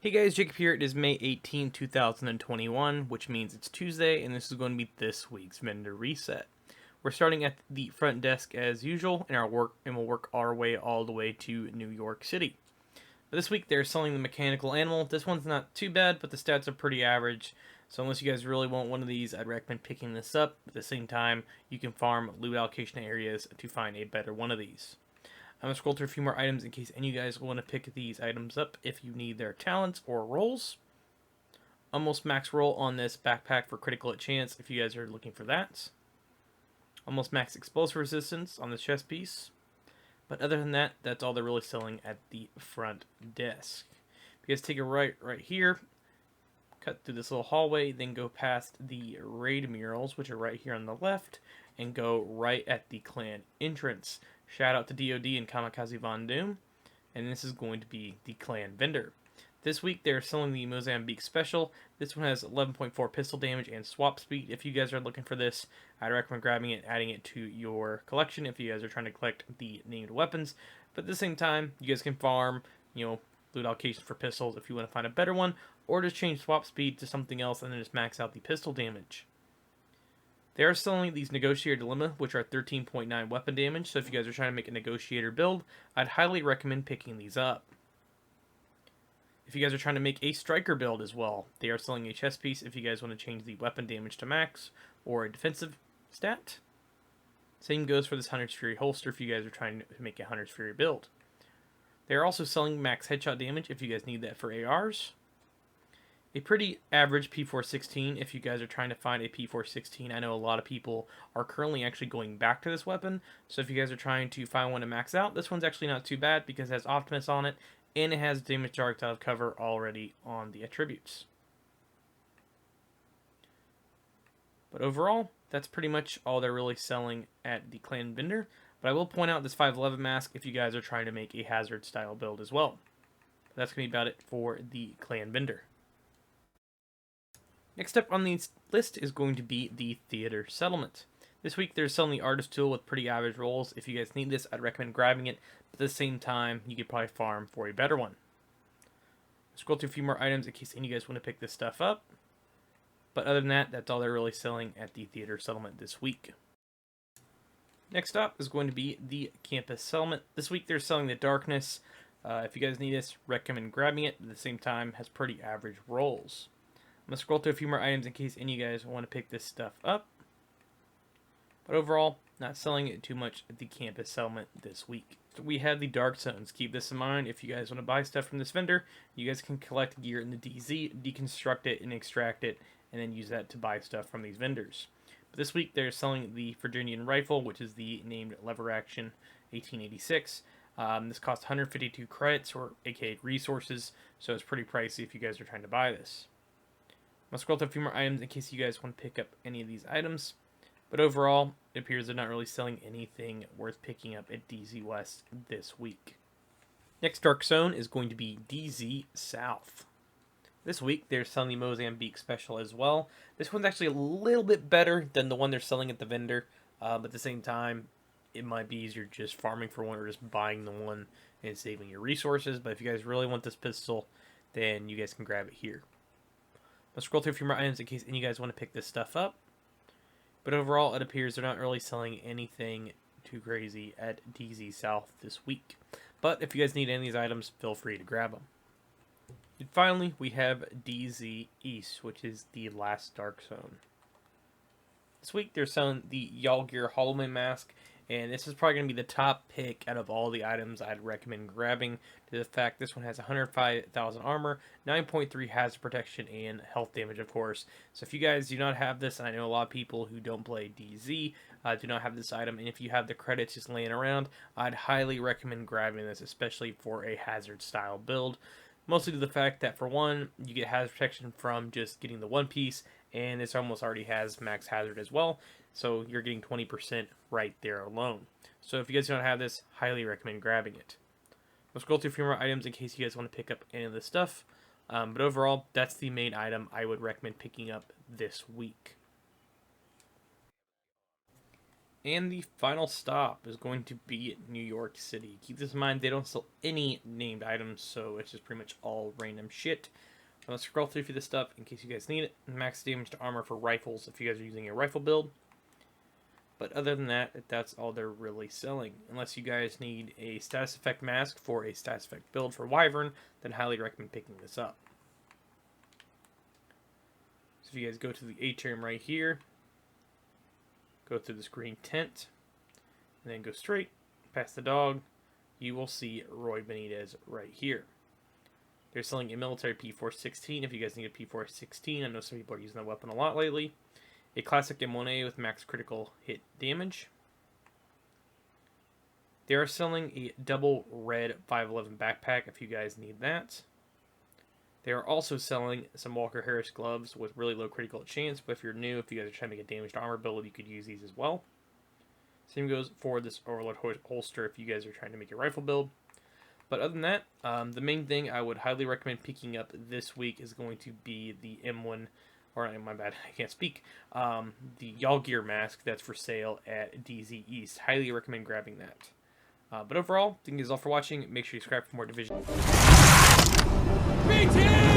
Hey guys, Jacob here. It is May 18, 2021, which means it's Tuesday, and this is going to be this week's vendor reset. We're starting at the front desk as usual, and we'll work our way all the way to New York City. This week they're selling the mechanical animal. This one's not too bad, but the stats are pretty average. So unless you guys really want one of these, I'd recommend picking this up. At the same time, you can farm loot allocation areas to find a better one of these. I'm going to scroll through a few more items in case any of you guys want to pick these items up if you need their talents or rolls. Almost max roll on this backpack for critical hit chance if you guys are looking for that. Almost max explosive resistance on this chest piece. But other than that, that's all they're really selling at the front desk. If you guys take a right here, cut through this little hallway, then go past the raid murals, which are right here on the left, and go right at the clan entrance. Shout out to DOD and Kamikaze Von Doom, and this is going to be the clan vendor. This week they're selling the Mozambique Special. This one has 11.4 pistol damage and swap speed. If you guys are looking for this, I'd recommend grabbing it and adding it to your collection if you guys are trying to collect the named weapons. But at the same time, you guys can farm, loot allocations for pistols if you want to find a better one, or just change swap speed to something else and then just max out the pistol damage. They are selling these Negotiator Dilemma, which are 13.9 weapon damage, so if you guys are trying to make a Negotiator build, I'd highly recommend picking these up. If you guys are trying to make a Striker build as well, they are selling a chest piece if you guys want to change the weapon damage to max, or a defensive stat. Same goes for this Hunter's Fury holster if you guys are trying to make a Hunter's Fury build. They are also selling max headshot damage if you guys need that for ARs. A pretty average P416 if you guys are trying to find a P416. I know a lot of people are currently actually going back to this weapon, so if you guys are trying to find one to max out, this one's actually not too bad because it has Optimus on it, and it has damage dark out of cover already on the attributes. But overall, that's pretty much all they're really selling at the clan vendor. But I will point out this 511 mask if you guys are trying to make a hazard style build as well. That's going to be about it for the clan vendor. Next up on the list is going to be the Theater Settlement. This week they're selling the Artist Tool with pretty average rolls. If you guys need this, I'd recommend grabbing it. But at the same time, you could probably farm for a better one. Scroll through a few more items in case any of you guys want to pick this stuff up. But other than that, that's all they're really selling at the Theater Settlement this week. Next up is going to be the Campus Settlement. This week they're selling the Darkness. If you guys need this, recommend grabbing it. At the same time, has pretty average rolls. I'm going to scroll through a few more items in case any of you guys want to pick this stuff up. But overall, not selling it too much at the Campus Settlement this week. So we have the Dark Zones. Keep this in mind. If you guys want to buy stuff from this vendor, you guys can collect gear in the DZ, deconstruct it, and extract it, and then use that to buy stuff from these vendors. But this week, they're selling the Virginian Rifle, which is the named Lever Action 1886. This costs 152 credits, or aka resources, so it's pretty pricey if you guys are trying to buy this. I'm going to scroll through a few more items in case you guys want to pick up any of these items. But overall, it appears they're not really selling anything worth picking up at DZ West this week. Next Dark Zone is going to be DZ South. This week, they're selling the Mozambique Special as well. This one's actually a little bit better than the one they're selling at the vendor. But at the same time, it might be easier just farming for one or just buying the one and saving your resources. But if you guys really want this pistol, then you guys can grab it here. I'll scroll through a few more items in case any of you guys want to pick this stuff up. But overall, it appears they're not really selling anything too crazy at DZ South this week. But if you guys need any of these items, feel free to grab them. And finally, we have DZ East, which is the last Dark Zone. This week, they're selling the Yalgir Hollowman Mask, and this is probably going to be the top pick out of all the items I'd recommend grabbing, to the fact this one has 105,000 armor, 9.3 hazard protection, and health damage, of course. So if you guys do not have this, and I know a lot of people who don't play DZ do not have this item, and if you have the credits just laying around, I'd highly recommend grabbing this, especially for a hazard style build. Mostly to the fact that, for one, you get hazard protection from just getting the one piece, and this almost already has max hazard as well, so you're getting 20% right there alone. So if you guys don't have this, highly recommend grabbing it. Let's go through a few more items in case you guys want to pick up any of this stuff. But overall, that's the main item I would recommend picking up this week. And the final stop is going to be New York City. Keep this in mind, they don't sell any named items, so it's just pretty much all random shit. Let's scroll through this stuff in case you guys need it. Max damage to armor for rifles if you guys are using a rifle build. But other than that, that's all they're really selling. Unless you guys need a status effect mask for a status effect build for Wyvern, then highly recommend picking this up. So if you guys go to the atrium right here, go through this green tent, and then go straight past the dog, you will see Roy Benitez right here. They're selling a military P416 if you guys need a P416. I know some people are using that weapon a lot lately. A classic M1A with max critical hit damage. They are selling a double red 511 backpack if you guys need that. They are also selling some Walker Harris gloves with really low critical chance, but if you're new, if you guys are trying to make a damaged armor build, you could use these as well. Same goes for this Overlord holster if you guys are trying to make a rifle build. But other than that, the main thing I would highly recommend picking up this week is going to be the M1, or my bad, I can't speak, the Y'all Gear mask that's for sale at DZ East. Highly recommend grabbing that. But overall, thank you guys all for watching. Make sure you subscribe for more Division. BT!